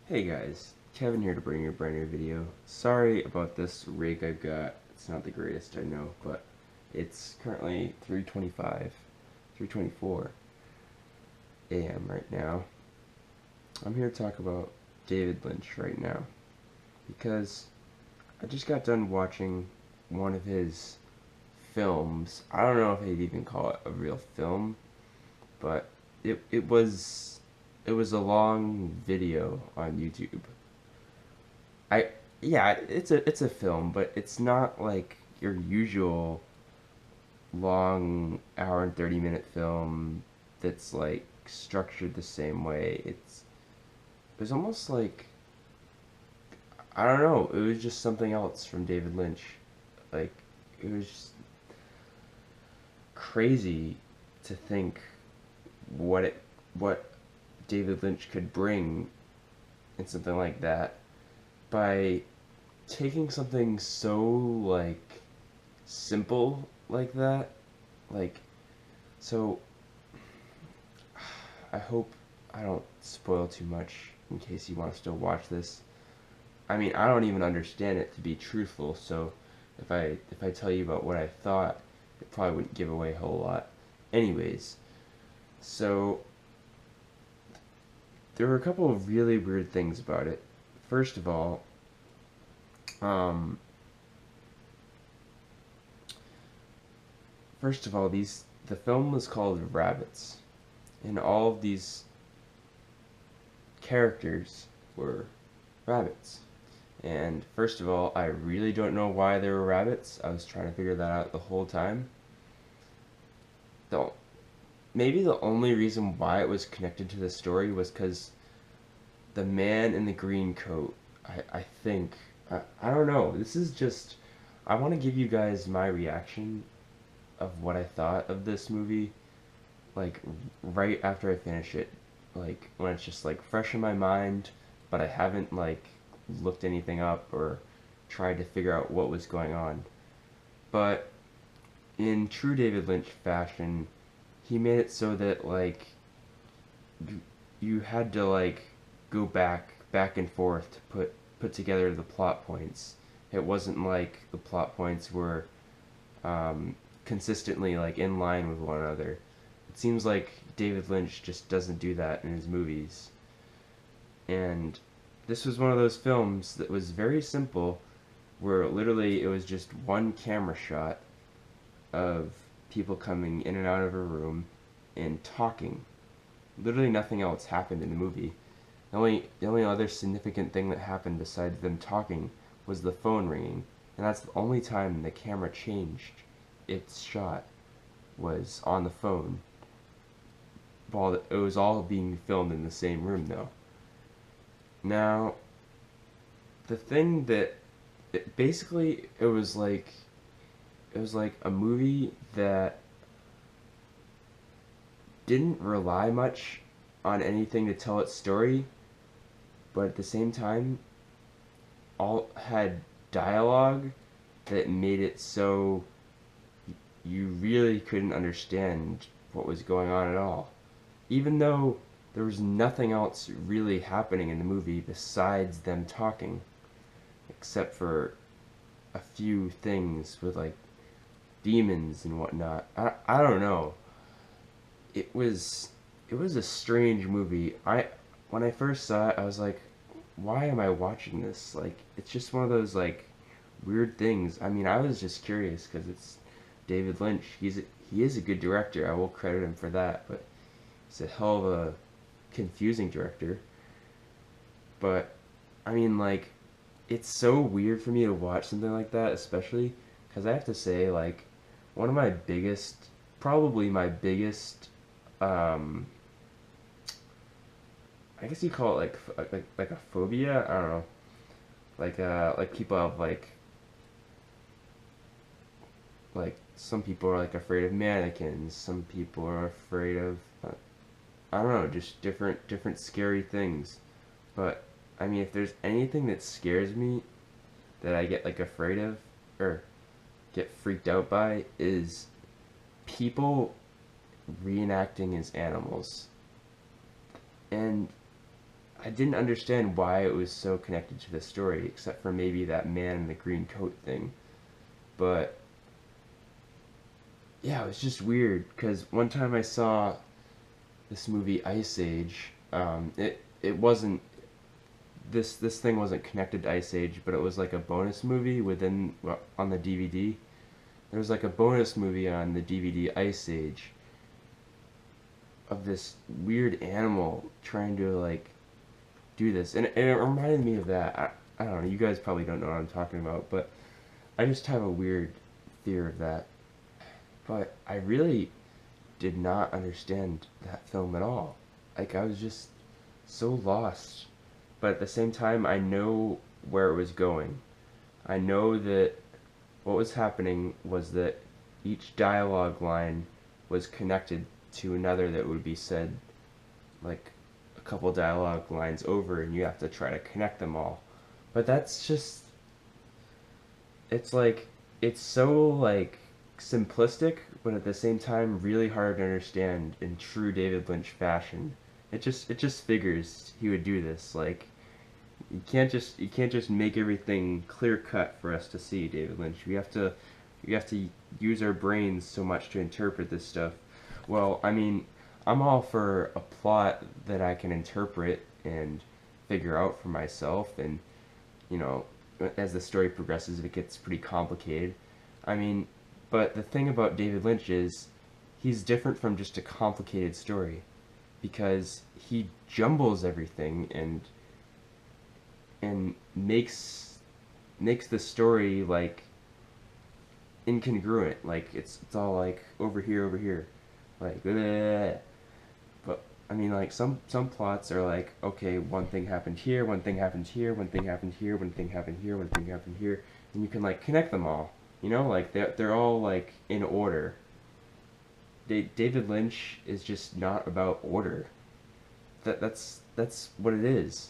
Hey guys, Kevin here to bring you a brand new video. Sorry about this rig I've got. It's not the greatest, I know, but it's currently 3:25, 3:24 a.m. right now. I'm here to talk about David Lynch right now because I just got done watching one of his films. I don't know if I'd even call it a real film, but it was a long video on YouTube. I yeah, it's a film, but it's not like your usual long hour and 30-minute film that's like structured the same way. It was almost like I don't know, it was just something else from David Lynch. Like it was just crazy to think what David Lynch could bring in something like that by taking something so like simple like that. Like, so I hope I don't spoil too much in case you want to still watch this. I mean, I don't even understand it, to be truthful, so if I tell you about what I thought, it probably wouldn't give away a whole lot. Anyways, so there were a couple of really weird things about it. First of all, um, the film was called Rabbits, and all of these characters were rabbits. And first of all, I really don't know why they were rabbits. I was trying to figure that out the whole time. The maybe the only reason why it was connected to the story was because the man in the green coat. I think I don't know. This is just I want to give you guys my reaction of what I thought of this movie, like right after I finish it, like when it's just like fresh in my mind, but I haven't like looked anything up or tried to figure out what was going on. But in true David Lynch fashion, he made it so that like you had to like go back and forth to put together the plot points. It wasn't like the plot points were consistently like in line with one another. It seems like David Lynch just doesn't do that in his movies. And this was one of those films that was very simple, where literally it was just one camera shot of people coming in and out of a room and talking. Literally nothing else happened in the movie. The only other significant thing that happened besides them talking was the phone ringing, and that's the only time the camera changed its shot was on the phone. While it was all being filmed in the same room, though. Now, the thing that it was like a movie that didn't rely much on anything to tell its story, but at the same time all had dialogue that made it so you really couldn't understand what was going on at all. Even though there was nothing else really happening in the movie besides them talking, except for a few things with like demons and whatnot. I don't know. It was it was a strange movie. I When I first saw it, I was like, why am I watching this? Like, it's just one of those like weird things. I mean, I was just curious because it's David Lynch. He is a good director. I will credit him for that, but he's a hell of a confusing director. But I mean, like, it's so weird for me to watch something like that, especially because I have to say, like, one of my biggest, probably my biggest, um, I guess you call it like a phobia. I don't know, like people have like some people are like afraid of mannequins. Some people are afraid of I don't know, just different scary things. But I mean, if there's anything that scares me that I get like afraid of or get freaked out by is people reenacting as animals. And I didn't understand why it was so connected to the story, except for maybe that man in the green coat thing. But yeah, it was just weird because one time I saw this movie Ice Age. It wasn't this thing wasn't connected to Ice Age, but it was like a bonus movie within well, on the DVD. There was like a bonus movie on the DVD Ice Age of this weird animal trying to like do this, and it reminded me of that. I don't know. You guys probably don't know what I'm talking about, but I just have a weird fear of that. But I really did not understand that film at all. Like I was just so lost. But at the same time, I know where it was going. I know that what was happening was that each dialogue line was connected to another that would be said like a couple dialogue lines over, and you have to try to connect them all. But that's just it's like it's so like simplistic, but at the same time really hard to understand in true David Lynch fashion. It just figures he would do this. Like you can't just make everything clear cut for us to see, David Lynch. We have to use our brains so much to interpret this stuff. Well, I mean, I'm all for a plot that I can interpret and figure out for myself, and you know, as the story progresses, it gets pretty complicated. I mean, but the thing about David Lynch is he's different from just a complicated story because he jumbles everything and makes the story like incongruent. Like it's all like over here, like bleh. But I mean, like some plots are like, okay, one thing happened here, one thing happened here, one thing happened here, one thing happened here, one thing happened here, and you can like connect them all. You know, like they're all like in order. David Lynch is just not about order. That's what it is.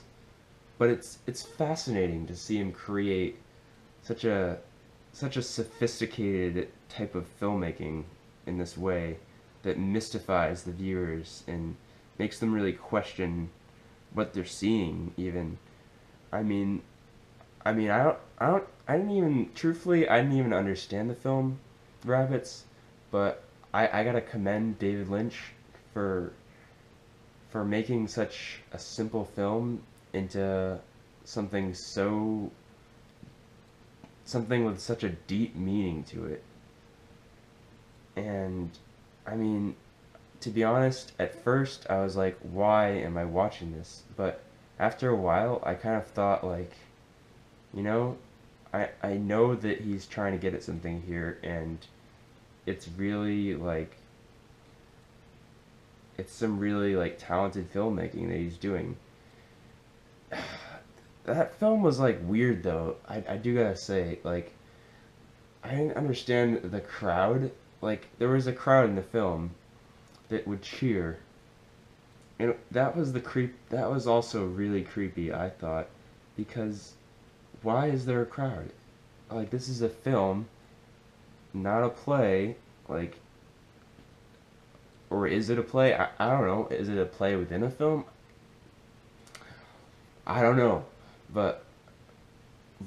But it's fascinating to see him create such a such a sophisticated type of filmmaking in this way that mystifies the viewers and makes them really question what they're seeing even. I mean, I didn't even, truthfully, I didn't even understand the film Rabbits, but I gotta commend David Lynch for making such a simple film into something so something with such a deep meaning to it. And I mean, to be honest, at first I was like, why am I watching this? But after a while, I kind of thought like, you know, I know that he's trying to get at something here, and it's really like it's some really like talented filmmaking that he's doing. That film was like weird though. I do gotta say, like I didn't understand the crowd. Like there was a crowd in the film that would cheer. And that was the creep that was also really creepy, I thought, because why is there a crowd? Like this is a film, not a play, like or is it a play? I don't know. Is it a play within a film? I don't know. But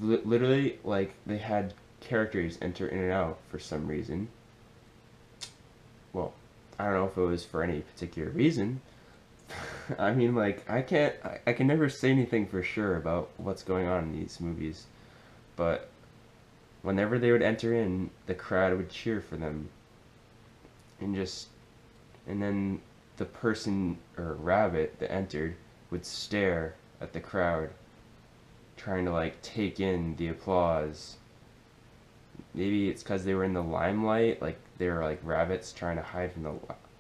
literally, like, they had characters enter in and out for some reason. Well, I don't know if it was for any particular reason. I mean, like, I can never say anything for sure about what's going on in these movies. But whenever they would enter in, the crowd would cheer for them. And then the person, or rabbit, that entered would stare at the crowd, trying to like take in the applause. Maybe it's because they were in the limelight, like they were like rabbits trying to hide from the.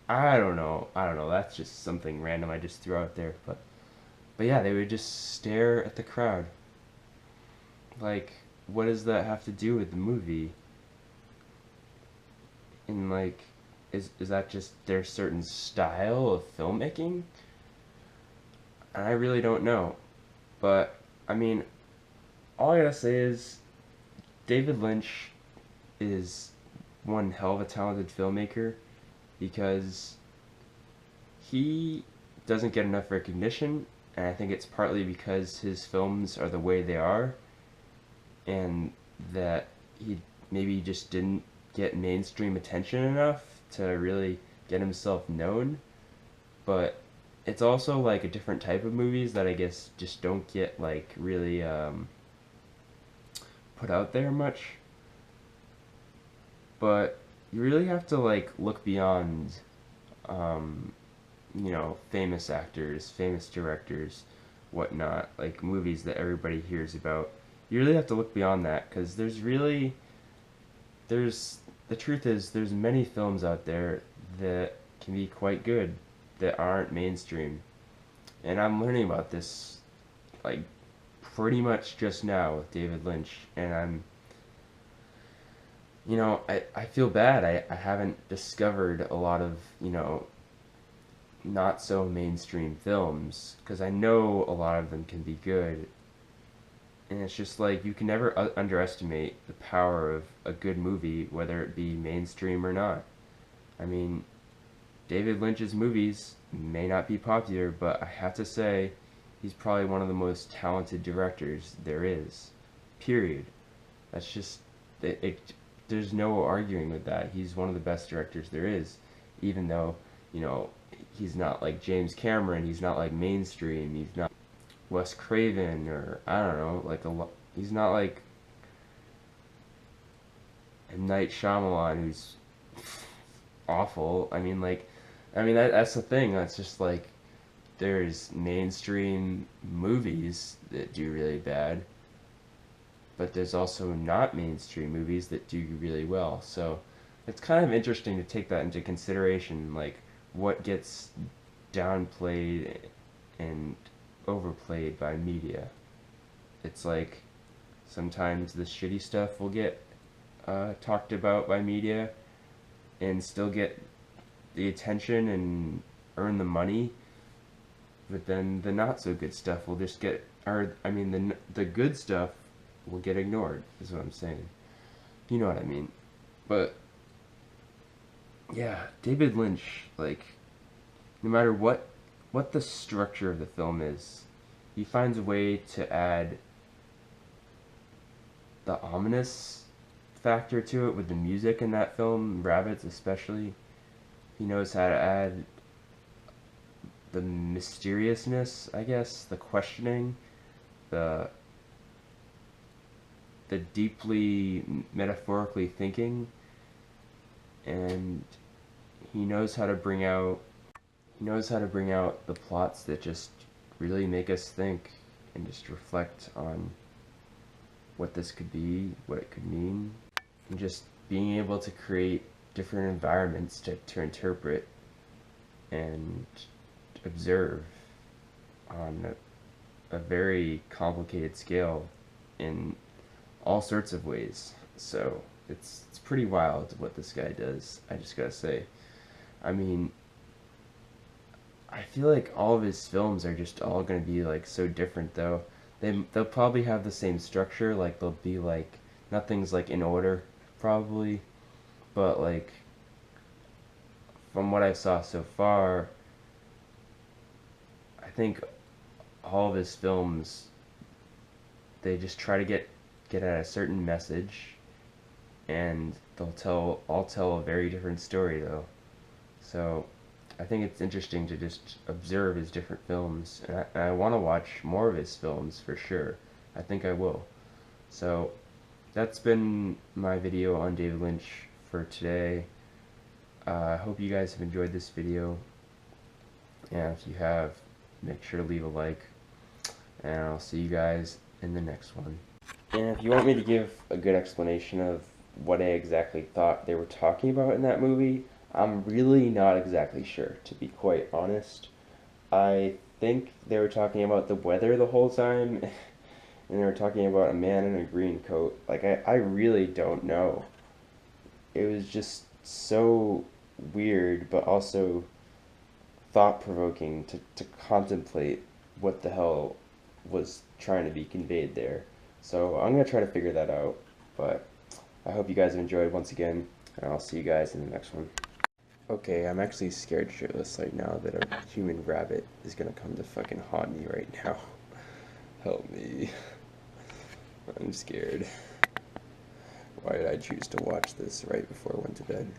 I don't know. I don't know. That's just something random I just threw out there. But yeah, they would just stare at the crowd. Like, what does that have to do with the movie? And like, is that just their certain style of filmmaking? And I really don't know. But I mean, all I gotta say is David Lynch is one hell of a talented filmmaker because he doesn't get enough recognition, and I think it's partly because his films are the way they are, and that he maybe just didn't get mainstream attention enough to really get himself known. But it's also like a different type of movies that I guess just don't get like really put out there much. But you really have to like look beyond um, famous actors, famous directors, whatnot, like movies that everybody hears about. You really have to look beyond that because there's the truth is there's many films out there that can be quite good that aren't mainstream. And I'm learning about this like pretty much just now with David Lynch, and I feel bad. I haven't discovered a lot of, not so mainstream films because I know a lot of them can be good. And it's just like you can never underestimate the power of a good movie, whether it be mainstream or not. I mean, David Lynch's movies may not be popular, but I have to say he's probably one of the most talented directors there is. Period. That's just there's no arguing with that. He's one of the best directors there is, even though, he's not like James Cameron, he's not like mainstream, he's not Wes Craven, or I don't know, he's not like M. Night Shyamalan, who's awful. That's the thing. That's just like there's mainstream movies that do really bad, but there's also not mainstream movies that do really well. So it's kind of interesting to take that into consideration, like what gets downplayed and overplayed by media. It's like sometimes the shitty stuff will get talked about by media and still get the attention and earn the money, but then the not so good stuff will just get, or I mean the good stuff will get ignored, is what I'm saying. You know what I mean? But yeah, David Lynch, like, no matter what the structure of the film is, he finds a way to add the ominous factor to it with the music in that film, Rabbits especially. He knows how to add the mysteriousness, I guess, the questioning, the deeply metaphorically thinking, and he knows how to bring out the plots that just really make us think and just reflect on what this could be, what it could mean, and just being able to create different environments to interpret and observe on a very complicated scale in all sorts of ways. So it's pretty wild what this guy does, I just gotta say. I mean, I feel like all of his films are just all gonna be like so different though. They'll probably have the same structure, like they'll be like nothing's like in order probably, but like from what I saw so far, I think all of his films, they just try to get at a certain message, and all tell a very different story though. So I think it's interesting to just observe his different films, and I want to watch more of his films for sure. I think I will. So that's been my video on David Lynch for today. I hope you guys have enjoyed this video, and if you have, make sure to leave a like, and I'll see you guys in the next one. And if you want me to give a good explanation of what I exactly thought they were talking about in that movie, I'm really not exactly sure, to be quite honest. I think they were talking about the weather the whole time, and they were talking about a man in a green coat. Like, I really don't know. It was just so weird, but also thought-provoking to contemplate what the hell was trying to be conveyed there. So I'm going to try to figure that out, but I hope you guys have enjoyed once again, and I'll see you guys in the next one. Okay, I'm actually scared shitless right now that a human rabbit is gonna come to fucking haunt me right now. Help me. I'm scared. Why did I choose to watch this right before I went to bed?